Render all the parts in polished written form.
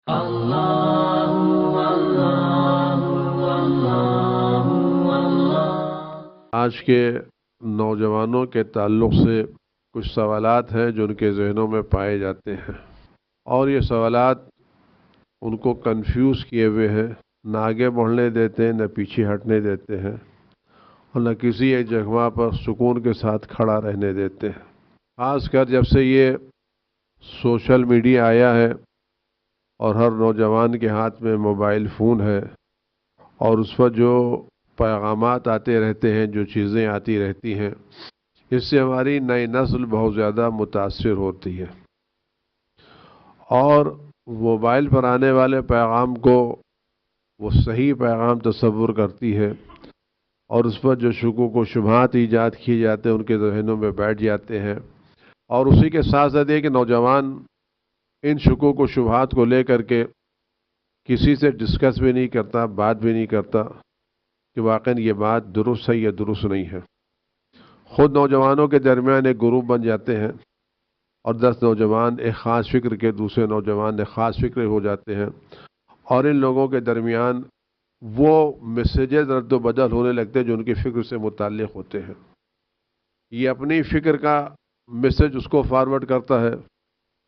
اللہ اللہ اللہ اللہ۔ آج کے نوجوانوں کے تعلق سے کچھ سوالات ہیں جو ان کے ذہنوں میں پائے جاتے ہیں، اور یہ سوالات ان کو کنفیوز کیے ہوئے ہیں، نہ آگے بڑھنے دیتے ہیں نہ پیچھے ہٹنے دیتے ہیں، اور نہ کسی ایک جگہ پر سکون کے ساتھ کھڑا رہنے دیتے ہیں۔ خاص کر جب سے یہ سوشل میڈیا آیا ہے اور ہر نوجوان کے ہاتھ میں موبائل فون ہے، اور اس پر جو پیغامات آتے رہتے ہیں، جو چیزیں آتی رہتی ہیں، اس سے ہماری نئی نسل بہت زیادہ متاثر ہوتی ہے، اور موبائل پر آنے والے پیغام کو وہ صحیح پیغام تصور کرتی ہے، اور اس پر جو شکوک و شبہات ایجاد کیے جاتے ہیں ان کے ذہنوں میں بیٹھ جاتے ہیں، اور اسی کے ساتھ ساتھ یہ کہ نوجوان ان شکوک و شبہات کو لے کر کے کسی سے ڈسکس بھی نہیں کرتا، بات بھی نہیں کرتا کہ واقعی یہ بات درست ہے یا درست نہیں ہے۔ خود نوجوانوں کے درمیان ایک گروپ بن جاتے ہیں، اور 10 نوجوان ایک خاص فکر کے، دوسرے نوجوان ایک خاص فکر ہو جاتے ہیں، اور ان لوگوں کے درمیان وہ میسیجز رد و بدل ہونے لگتے ہیں جو ان کی فکر سے متعلق ہوتے ہیں۔ یہ اپنی فکر کا میسیج اس کو فارورڈ کرتا ہے،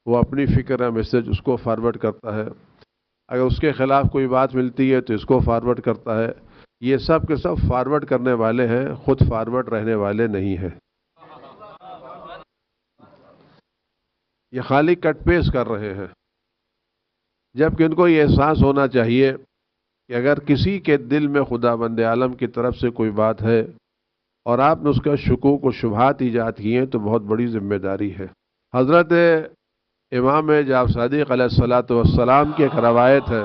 وہ اپنی فکر کا میسیج اس کو فارورڈ کرتا ہے، اگر اس کے خلاف کوئی بات ملتی ہے تو اس کو فارورڈ کرتا ہے۔ یہ سب کے سب فارورڈ کرنے والے ہیں، خود فارورڈ رہنے والے نہیں ہیں۔ یہ خالی کٹ پیسٹ کر رہے ہیں، جبکہ ان کو یہ احساس ہونا چاہیے کہ اگر کسی کے دل میں خدا بند عالم کی طرف سے کوئی بات ہے اور آپ نے اس کا شکوک و شبہات ایجاد کیے ہیں تو بہت بڑی ذمہ داری ہے۔ حضرت امام جعفر صادق علیہ الصلوۃ والسلام کی ایک روایت ہے،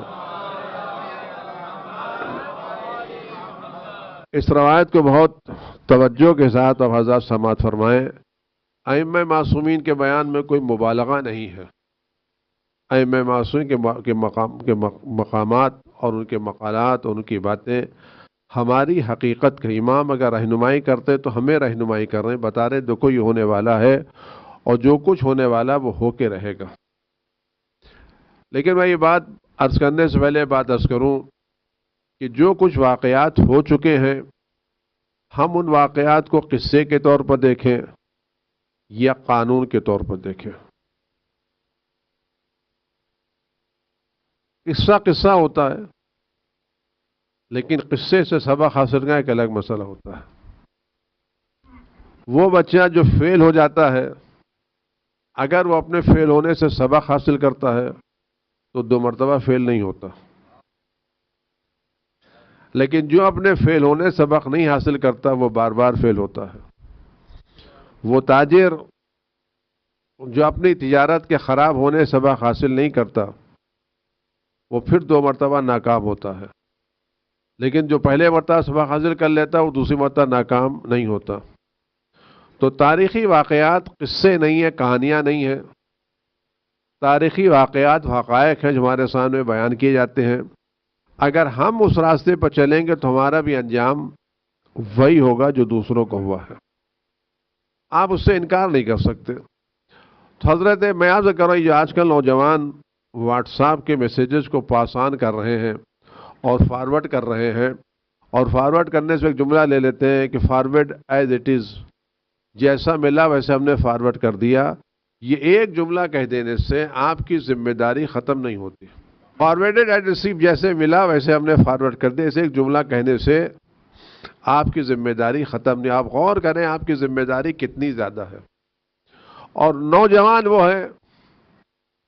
اس روایت کو بہت توجہ کے ساتھ آپ حضرات سماعت فرمائیں۔ ائمہ معصومین کے بیان میں کوئی مبالغہ نہیں ہے۔ ائمہ معصومین کے مقامات اور ان کے مقالات اور ان کی باتیں ہماری حقیقت کا، امام اگر رہنمائی کرتے تو ہمیں رہنمائی کر رہے ہیں، بتا رہے دیکھو یہ ہونے والا ہے، اور جو کچھ ہونے والا وہ ہو کے رہے گا۔ لیکن میں یہ بات عرض کرنے سے پہلے بات عرض کروں کہ جو کچھ واقعات ہو چکے ہیں، ہم ان واقعات کو قصے کے طور پر دیکھیں یا قانون کے طور پر دیکھیں۔ قصہ قصہ ہوتا ہے، لیکن قصے سے سبق حاصل کرنا ایک الگ مسئلہ ہوتا ہے۔ وہ بچہ جو فیل ہو جاتا ہے، اگر وہ اپنے فیل ہونے سے سبق حاصل کرتا ہے تو 2 مرتبہ فیل نہیں ہوتا، لیکن جو اپنے فیل ہونے سے سبق نہیں حاصل کرتا وہ بار بار فیل ہوتا ہے۔ وہ تاجر جو اپنی تجارت کے خراب ہونے سے سبق حاصل نہیں کرتا وہ پھر 2 مرتبہ ناکام ہوتا ہے، لیکن جو پہلے مرتبہ سبق حاصل کر لیتا وہ دوسری مرتبہ ناکام نہیں ہوتا۔ تو تاریخی واقعات قصے نہیں ہیں، کہانیاں نہیں ہیں، تاریخی واقعات حقائق ہیں جو ہمارے سامنے بیان کیے جاتے ہیں۔ اگر ہم اس راستے پر چلیں گے تو ہمارا بھی انجام وہی ہوگا جو دوسروں کو ہوا ہے، آپ اس سے انکار نہیں کر سکتے۔ تو حضرت میں آپ سے کر رہا ہوں، یہ آج کل نوجوان واٹس ایپ کے میسیجز کو پاس آن کر رہے ہیں اور فارورڈ کر رہے ہیں، اور فارورڈ کرنے سے ایک جملہ لے لیتے ہیں کہ فارورڈ ایز اٹ از، جیسا ملا ویسے ہم نے فارورڈ کر دیا۔ یہ ایک جملہ کہہ دینے سے آپ کی ذمہ داری ختم نہیں ہوتی۔ فارورڈڈ ایز ریسیو، جیسے ملا ویسے ہم نے فارورڈ کر دیا، اسے ایک جملہ کہنے سے آپ کی ذمہ داری ختم نہیں۔ آپ غور کریں آپ کی ذمہ داری کتنی زیادہ ہے۔ اور نوجوان وہ ہے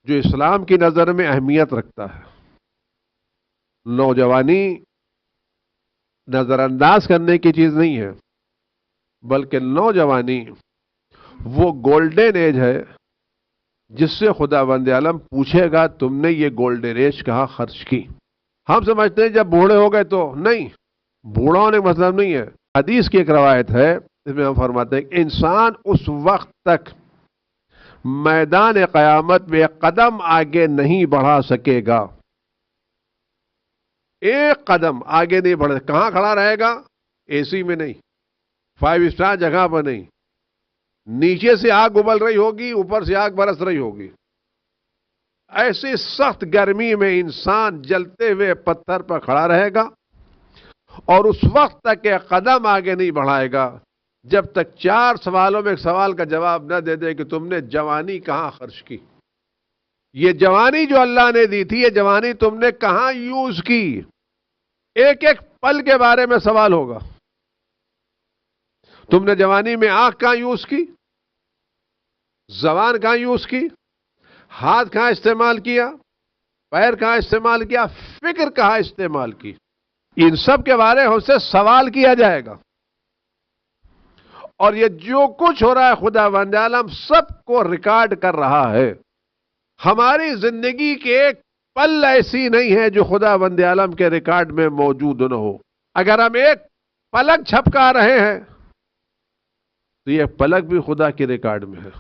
جو اسلام کی نظر میں اہمیت رکھتا ہے۔ نوجوانی نظر انداز کرنے کی چیز نہیں ہے، بلکہ نوجوانی وہ گولڈن ایج ہے جس سے خدا بند عالم پوچھے گا تم نے یہ گولڈن ایج کہاں خرچ کی۔ ہم سمجھتے ہیں جب بوڑھے ہو گئے تو، نہیں، بوڑھا ہونے کا مطلب نہیں ہے۔ حدیث کی ایک روایت ہے اس میں ہم فرماتے ہیں کہ انسان اس وقت تک میدان قیامت میں ایک قدم آگے نہیں بڑھا سکے گا، ایک قدم آگے نہیں بڑھے۔ کہاں کھڑا رہے گا؟ اے سی میں نہیں، 5 اسٹار جگہ پر نہیں، نیچے سے آگ ابل رہی ہوگی، اوپر سے آگ برس رہی ہوگی، ایسی سخت گرمی میں انسان جلتے ہوئے پتھر پر کھڑا رہے گا اور اس وقت تک ایک قدم آگے نہیں بڑھائے گا جب تک 4 سوالوں میں ایک سوال کا جواب نہ دے دے کہ تم نے جوانی کہاں خرچ کی. یہ جوانی جو اللہ نے دی تھی، یہ جوانی تم نے کہاں یوز کی. ایک ایک پل کے بارے میں سوال ہوگا. تم نے جوانی میں آنکھ کہاں یوز کی، زبان کہاں یوز کی، ہاتھ کہاں استعمال کیا، پیر کہاں استعمال کیا، فکر کہاں استعمال کی. ان سب کے بارے میں سے سوال کیا جائے گا. اور یہ جو کچھ ہو رہا ہے خدا بند عالم سب کو ریکارڈ کر رہا ہے. ہماری زندگی کے ایک پل ایسی نہیں ہے جو خدا بند عالم کے ریکارڈ میں موجود نہ ہو. اگر ہم ایک پلک جھپکا رہے ہیں تو یہ پلک بھی خدا کے ریکارڈ میں ہے.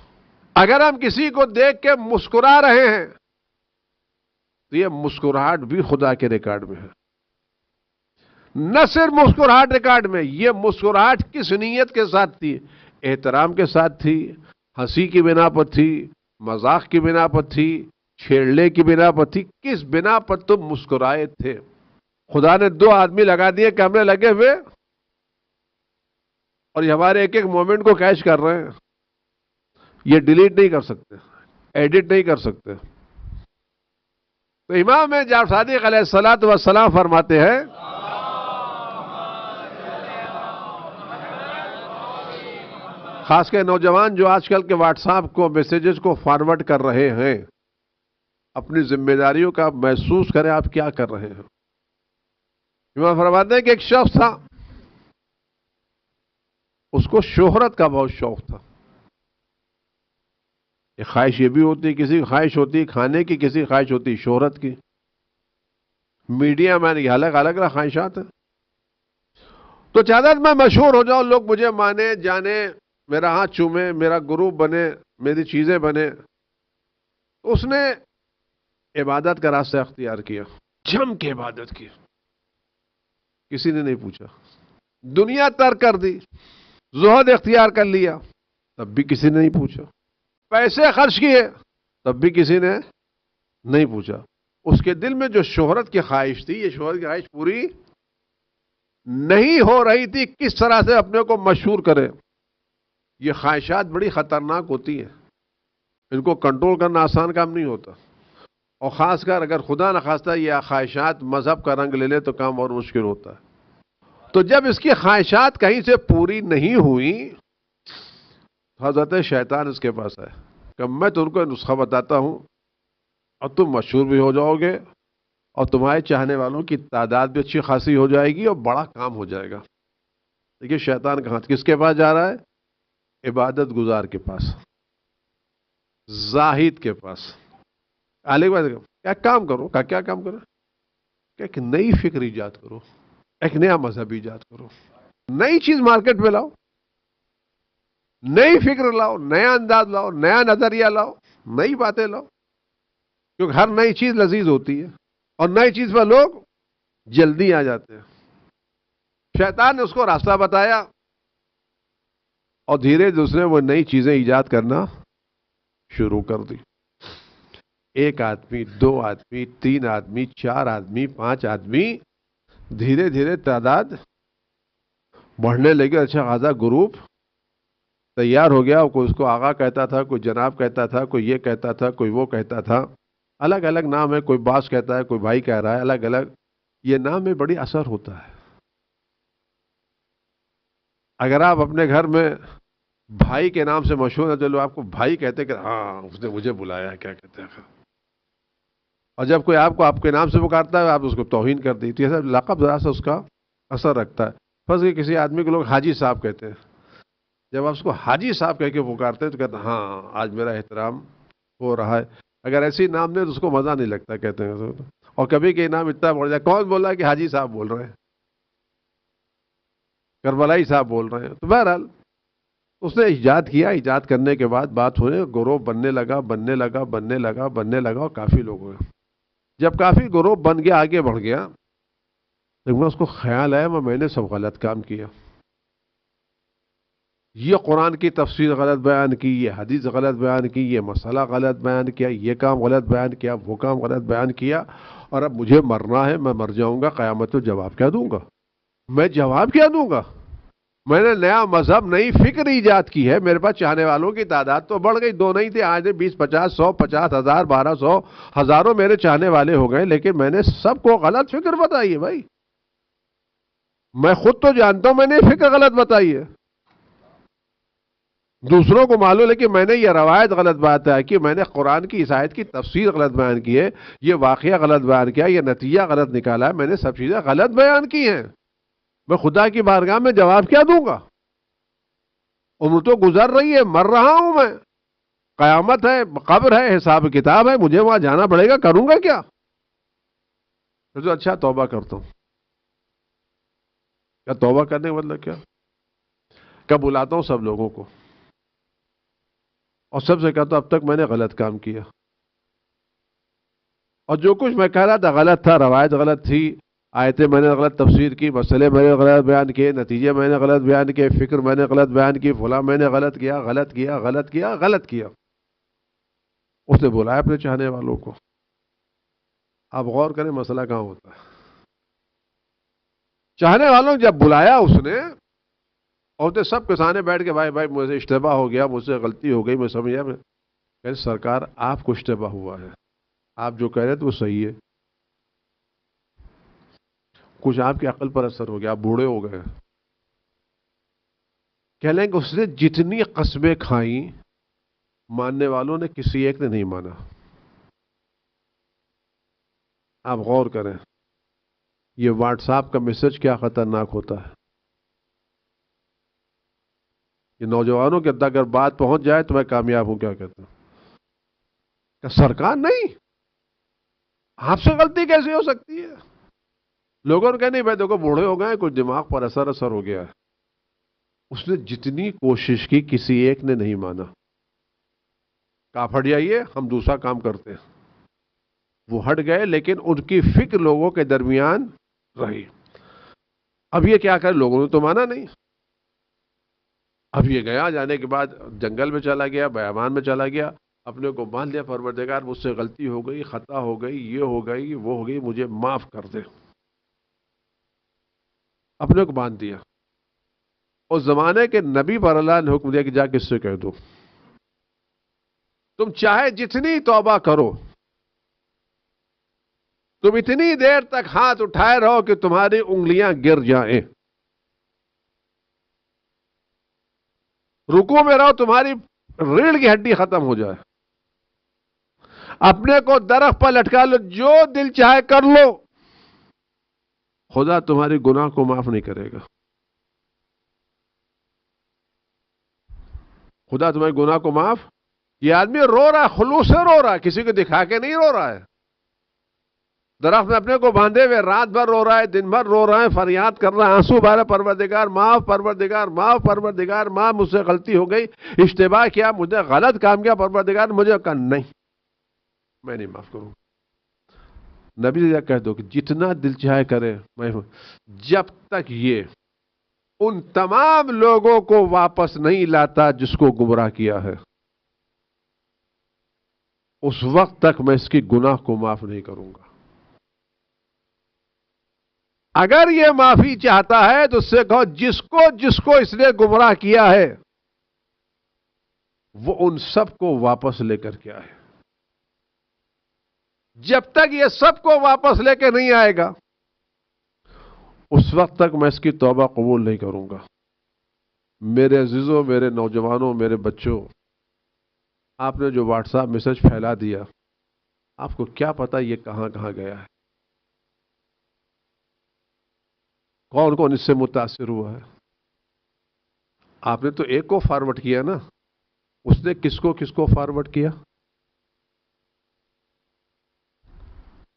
اگر ہم کسی کو دیکھ کے مسکرا رہے ہیں تو یہ مسکراہٹ بھی خدا کے ریکارڈ میں ہے. نہ صرف مسکراہٹ ریکارڈ میں، یہ مسکراہٹ کس نیت کے ساتھ تھی؟ احترام کے ساتھ تھی، ہنسی کی بنا پر تھی، مذاق کی بنا پر تھی، چھیڑنے کی بنا پر تھی. کس بنا پر تم مسکرائے تھے؟ خدا نے 2 آدمی لگا دیے کیمرے لگے ہوئے اور یہ ہمارے ایک ایک مومنٹ کو کیچ کر رہے ہیں. یہ ڈیلیٹ نہیں کر سکتے، ایڈٹ نہیں کر سکتے. تو امام جعفر صادق علیہ الصلوۃ والسلام فرماتے ہیں خاص کر نوجوان جو آج کل کے واٹس ایپ کو میسیجز کو فارورڈ کر رہے ہیں، اپنی ذمہ داریوں کا محسوس کریں آپ کیا کر رہے ہیں. امام فرماتے ہیں کہ ایک شخص تھا، اس کو شہرت کا بہت شوق تھا. ایک خواہش یہ بھی ہوتی، کسی کی خواہش ہوتی کھانے کی، کسی کی خواہش ہوتی شہرت کی. میڈیا میں یہ الگ الگ خواہشات ہیں. تو چاہتا میں مشہور ہو جاؤں، لوگ مجھے مانے جانے، میرا ہاتھ چومے، میرا گروپ بنے، میری چیزیں بنے. اس نے عبادت کا راستہ اختیار کیا، جم کے عبادت کی. کسی نے نہیں پوچھا. دنیا ترک کر دی، زہد اختیار کر لیا، تب بھی کسی نے نہیں پوچھا. پیسے خرچ کیے، تب بھی کسی نے نہیں پوچھا. اس کے دل میں جو شہرت کی خواہش تھی، یہ شہرت کی خواہش پوری نہیں ہو رہی تھی. کس طرح سے اپنے کو مشہور کرے. یہ خواہشات بڑی خطرناک ہوتی ہیں، ان کو کنٹرول کرنا آسان کام نہیں ہوتا. اور خاص کر اگر خدا نخواستہ یہ خواہشات مذہب کا رنگ لے لے تو کام اور مشکل ہوتا ہے. تو جب اس کی خواہشات کہیں سے پوری نہیں ہوئی، حضرت شیطان اس کے پاس آئے کہ میں تم کو نسخہ بتاتا ہوں اور تم مشہور بھی ہو جاؤ گے اور تمہارے چاہنے والوں کی تعداد بھی اچھی خاصی ہو جائے گی اور بڑا کام ہو جائے گا. دیکھیے شیطان کہاں کس کے پاس جا رہا ہے؟ عبادت گزار کے پاس، زاہد کے پاس. کیا کام کرو؟ کیا کام کرو؟ کہ ایک نئی فکر ایجاد کرو، ایک نیا مذہب ایجاد کرو، نئی چیز مارکیٹ میں لاؤ، نئی فکر لاؤ، نیا انداز لاؤ، نیا نظریہ لاؤ، نئی باتیں لاؤ. کیونکہ ہر نئی چیز لذیذ ہوتی ہے اور نئی چیز پر لوگ جلدی آ جاتے ہیں. شیطان نے اس کو راستہ بتایا اور دھیرے دھیرے وہ نئی چیزیں ایجاد کرنا شروع کر دی. 1 آدمی، 2 آدمی، 3 آدمی، 4 آدمی، 5 آدمی، دھیرے دھیرے تعداد بڑھنے لگی. اچھا خاصا گروپ تیار ہو گیا. کوئی اس کو آغا کہتا تھا، کوئی جناب کہتا تھا، کوئی یہ کہتا تھا، کوئی وہ کہتا تھا. الگ الگ نام ہے، کوئی باس کہتا ہے، کوئی بھائی کہہ رہا ہے، الگ الگ. یہ نام میں بڑی اثر ہوتا ہے. اگر آپ اپنے گھر میں بھائی کے نام سے مشہور ہیں تو لوگ آپ کو بھائی کہتے کہ ہاں اس نے مجھے بلایا ہے، کیا کہتے ہیں. اور جب کوئی آپ کو آپ کے نام سے پکارتا ہے آپ اس کو توہین کر دیتی ہے. لقب ذرا سا اس کا اثر رکھتا ہے. فرض کہ کسی آدمی کو لوگ حاجی صاحب کہتے ہیں، جب آپ اس کو حاجی صاحب کہہ کے پکارتے ہیں تو کہتے ہیں ہاں آج میرا احترام ہو رہا ہے. اگر ایسی نام دے تو اس کو مزہ نہیں لگتا کہتے ہیں. اور کبھی کہ نام اتنا بڑھ جائے، کون بول رہا ہے کہ حاجی صاحب بول رہے ہیں، کربلائی صاحب بول رہے ہیں. تو بہرحال اس نے ایجاد کیا. ایجاد کرنے کے بعد بات ہونے، گروہ بننے لگا اور کافی لوگ ہوئے. جب کافی گروہ بن گیا، آگے بڑھ گیا، لیکن اس کو خیال آیا میں نے سب غلط کام کیا. یہ قرآن کی تفسیر غلط بیان کی، یہ حدیث غلط بیان کی، یہ مسئلہ غلط بیان کیا، یہ کام غلط بیان کیا، وہ کام غلط بیان کیا، اور اب مجھے مرنا ہے، میں مر جاؤں گا، قیامت تو جواب کیا دوں گا؟ میں جواب کیا دوں گا؟ میں نے نیا مذہب، نئی فکر ایجاد کی ہے، میرے پاس چاہنے والوں کی تعداد تو بڑھ گئی، دو نہیں تھے، آج 20 50 100 50,000 1200 ہزاروں میرے چاہنے والے ہو گئے، لیکن میں نے سب کو غلط فکر بتائی ہے بھائی. میں خود تو جانتا ہوں میں نے فکر غلط بتائی ہے، دوسروں کو معلوم ہے کہ میں نے یہ روایت غلط بات ہے کہ میں نے قرآن کی اس آیت کی تفسیر غلط بیان کی ہے، یہ واقعہ غلط بیان کیا، یہ نتیجہ غلط نکالا ہے، میں نے سب چیزیں غلط بیان کی ہیں. میں خدا کی بارگاہ میں جواب کیا دوں گا؟ عمر تو گزر رہی ہے، مر رہا ہوں میں، قیامت ہے، قبر ہے، حساب کتاب ہے، مجھے وہاں جانا پڑے گا، کروں گا کیا؟ تو اچھا توبہ کرتا ہوں. کیا توبہ کرنے کا مطلب کیا بلاتا ہوں سب لوگوں کو اور سب سے کہتا ہوں اب تک میں نے غلط کام کیا، اور جو کچھ میں کہہ رہا تھا غلط تھا، روایت غلط تھی، آیتیں میں نے غلط تفسیر کی، مسئلے میں نے غلط بیان کیے، نتیجے میں نے غلط بیان کیے، فکر میں نے غلط بیان کی، فلاں میں نے غلط کیا، غلط کیا، غلط کیا، غلط کیا. اس نے بلایا اپنے چاہنے والوں کو. آپ غور کریں مسئلہ کہاں ہوتا ہے. چاہنے والوں جب بلایا اس نے، اور تو سب کے سامنے بیٹھ کے بھائی مجھ سے اشتباہ ہو گیا، مجھ سے غلطی ہو گئی، میں سمجھا، میں کہ سرکار آپ کو اشتباہ ہوا ہے، آپ جو کہہ رہے تھے وہ صحیح ہے، کچھ آپ کی عقل پر اثر ہو گیا، آپ بوڑھے ہو گئے. کہہ لیں کہ اس نے جتنی قسمیں کھائیں ماننے والوں نے کسی ایک نے نہیں مانا. آپ غور کریں یہ واٹس ایپ کا میسج کیا خطرناک ہوتا ہے. یہ نوجوانوں کے اندر اگر بات پہنچ جائے تو میں کامیاب ہوں. کیا کہتے ہیں کہ سرکار نہیں، آپ سے غلطی کیسے ہو سکتی ہے؟ لوگوں نے کہا نہیں بھائی دیکھو بوڑھے ہو گئے، کچھ دماغ پر اثر ہو گیا ہے. اس نے جتنی کوشش کی کسی ایک نے نہیں مانا. کہا ہٹ جائیے ہم دوسرا کام کرتے ہیں. وہ ہٹ گئے لیکن ان کی فکر لوگوں کے درمیان رہی. اب یہ کیا کرے، لوگوں نے تو مانا نہیں. اب یہ گیا، جانے کے بعد جنگل میں چلا گیا، بیابان میں چلا گیا، اپنے کو باندھ لیا، پروردگار مجھ سے غلطی ہو گئی، خطا ہو گئی، یہ ہو گئی، وہ ہو گئی، مجھے معاف کر دے. اپنے کو باندھ دیا. اس زمانے کے نبی پر اللہ نے حکم دیا کہ جا کس سے کہہ دو تم چاہے جتنی توبہ کرو، تم اتنی دیر تک ہاتھ اٹھائے رہو کہ تمہاری انگلیاں گر جائیں، رکوع میں رہو تمہاری ریڑھ کی ہڈی ختم ہو جائے، اپنے کو درخت پر لٹکا لو، جو دل چاہے کر لو، خدا تمہاری گناہ کو معاف نہیں کرے گا. خدا تمہارے گناہ کو معاف. یہ آدمی رو رہا ہے، خلوص سے رو رہا ہے، کسی کو دکھا کے نہیں رو رہا ہے. درخت میں اپنے کو باندھے ہوئے رات بھر رو رہا ہے، دن بھر رو رہا ہے، فریاد کر رہا ہے، آنسو بہہ رہا ہے، پروردگار معاف، پروردگار معاف، پروردگار معاف، مجھ سے غلطی ہو گئی، اشتباہ کیا، مجھے غلط کام کیا، پروردگار مجھے کہا نہیں میں نہیں معاف کروں. نبی سے کہہ دو کہ جتنا دل چاہے کرے میں ہوں، جب تک یہ ان تمام لوگوں کو واپس نہیں لاتا جس کو گمراہ کیا ہے، اس وقت تک میں اس کی گناہ کو معاف نہیں کروں گا. اگر یہ معافی چاہتا ہے تو اس سے کہو جس کو اس نے گمراہ کیا ہے وہ ان سب کو واپس لے کر کے آئے. جب تک یہ سب کو واپس لے کے نہیں آئے گا اس وقت تک میں اس کی توبہ قبول نہیں کروں گا. میرے عزیزوں، میرے نوجوانوں، میرے بچوں، آپ نے جو واٹس ایپ میسج پھیلا دیا، آپ کو کیا پتا یہ کہاں کہاں گیا ہے، کون کون اس سے متاثر ہوا ہے. آپ نے تو ایک کو فارورڈ کیا نا، اس نے کس کو فارورڈ کیا؟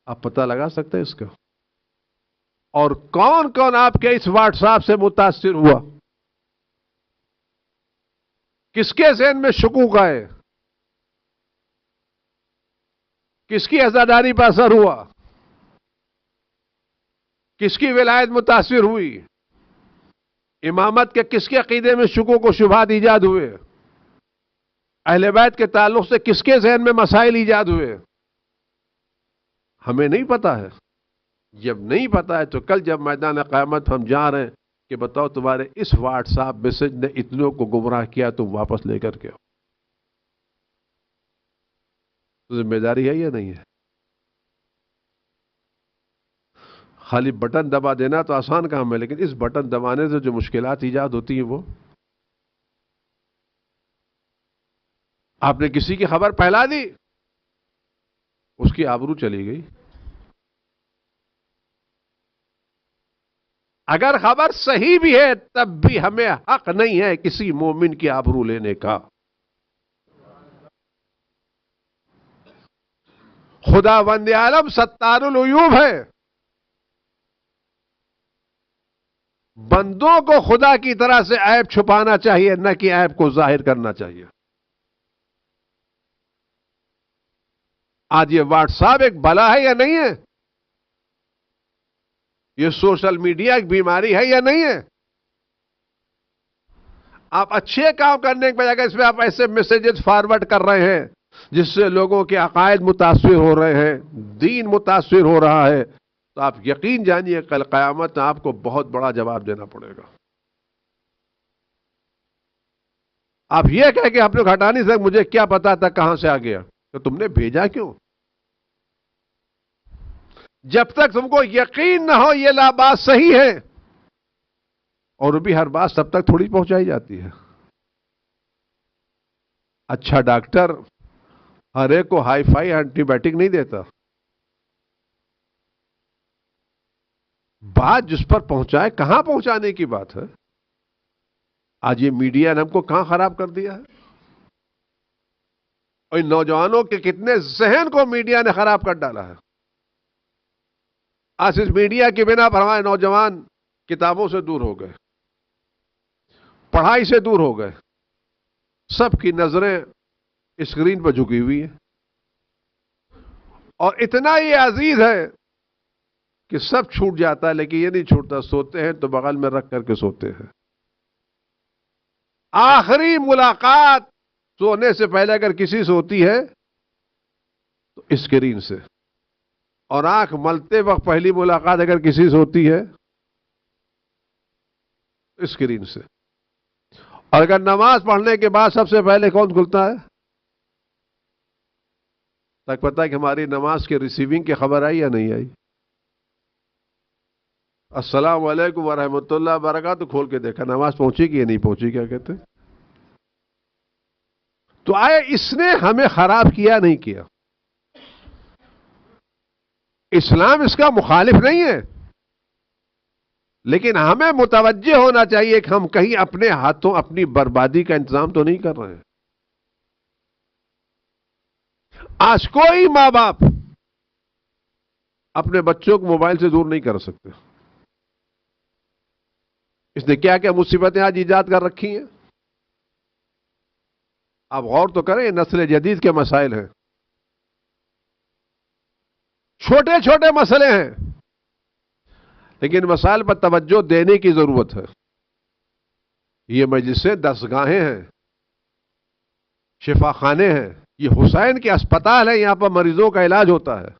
آپ پتہ لگا سکتے ہیں اس کا؟ اور کون کون آپ کے اس واٹس ایپ سے متاثر ہوا؟ کس کے ذہن میں شکوک آئے؟ کس کی عزاداری پر اثر ہوا؟ کس کی ولایت متاثر ہوئی؟ امامت کے کس کے عقیدے میں شکوک و شبہات ایجاد ہوئے؟ اہل بیت کے تعلق سے کس کے ذہن میں مسائل ایجاد ہوئے؟ ہمیں نہیں پتا ہے. جب نہیں پتا ہے تو کل جب میدان قیامت ہم جا رہے ہیں کہ بتاؤ تمہارے اس واٹس ایپ میسج نے اتنوں کو گمراہ کیا، تم واپس لے کر کے آؤ. تو ذمہ داری ہے یا نہیں ہے؟ خالی بٹن دبا دینا تو آسان کام ہے، لیکن اس بٹن دبانے سے جو مشکلات ایجاد ہوتی ہیں وہ آپ نے کسی کی خبر پھیلا دی، اس کی آبرو چلی گئی. اگر خبر صحیح بھی ہے تب بھی ہمیں حق نہیں ہے کسی مومن کی آبرو لینے کا. خدا وند عالم ستار العیوب ہے. بندوں کو خدا کی طرح سے عیب چھپانا چاہیے، نہ کہ عیب کو ظاہر کرنا چاہیے. آج یہ واٹس ایپ ایک بلا ہے یا نہیں ہے؟ یہ سوشل میڈیا ایک بیماری ہے یا نہیں ہے؟ آپ اچھے کام کرنے کے بجائے اس میں آپ ایسے میسیجز فارورڈ کر رہے ہیں جس سے لوگوں کے عقائد متاثر ہو رہے ہیں، دین متاثر ہو رہا ہے، تو آپ یقین جانیے کل قیامت میں آپ کو بہت بڑا جواب دینا پڑے گا. آپ یہ کہہ کہ آپ لوگ ہٹا نہیں سکتے، مجھے کیا پتا تھا کہاں سے آ گیا، تو تم نے بھیجا کیوں؟ جب تک تم کو یقین نہ ہو یہ بات صحیح ہے، اور بھی ہر بات سب تک تھوڑی پہنچائی جاتی ہے. اچھا ڈاکٹر ہر ایک کو ہائی فائی اینٹی بائیوٹک نہیں دیتا. بات جس پر پہنچائے، کہاں پہنچانے کی بات ہے. آج یہ میڈیا نے ہم کو کہاں خراب کر دیا ہے، اور ان نوجوانوں کے کتنے ذہن کو میڈیا نے خراب کر ڈالا ہے. آج اس میڈیا کی بنا پر ہمارے نوجوان کتابوں سے دور ہو گئے، پڑھائی سے دور ہو گئے، سب کی نظریں اسکرین پر جھکی ہوئی ہیں. اور اتنا یہ عزیز ہے کہ سب چھوٹ جاتا ہے، لیکن یہ نہیں چھوٹتا. سوتے ہیں تو بغل میں رکھ کر کے سوتے ہیں. آخری ملاقات سونے سے پہلے اگر کسی سے ہوتی ہے تو اسکرین سے، اور آنکھ ملتے وقت پہلی ملاقات اگر کسی سے ہوتی ہے تو اسکرین سے. اور اگر نماز پڑھنے کے بعد سب سے پہلے کون کھلتا ہے؟ تک پتہ ہے کہ ہماری نماز کے ریسیونگ کی خبر آئی یا نہیں آئی. السلام علیکم ورحمۃ اللہ وبرکاتہ کھول کے دیکھا نماز پہنچی کہ یہ نہیں پہنچی، کیا کہتے؟ تو آئے اس نے ہمیں خراب کیا نہیں کیا. اسلام اس کا مخالف نہیں ہے، لیکن ہمیں متوجہ ہونا چاہیے کہ ہم کہیں اپنے ہاتھوں اپنی بربادی کا انتظام تو نہیں کر رہے ہیں. آج کوئی ماں باپ اپنے بچوں کو موبائل سے دور نہیں کر سکتے. اس نے کیا کیا مصیبتیں آج ایجاد کر رکھی ہیں. آپ غور تو کریں، نسل جدید کے مسائل ہیں، چھوٹے چھوٹے مسئلے ہیں، لیکن مسائل پر توجہ دینے کی ضرورت ہے. یہ مجلسیں دستگاہیں ہیں، شفا خانے ہیں، یہ حسین کے اسپتال ہے، یہاں پر مریضوں کا علاج ہوتا ہے.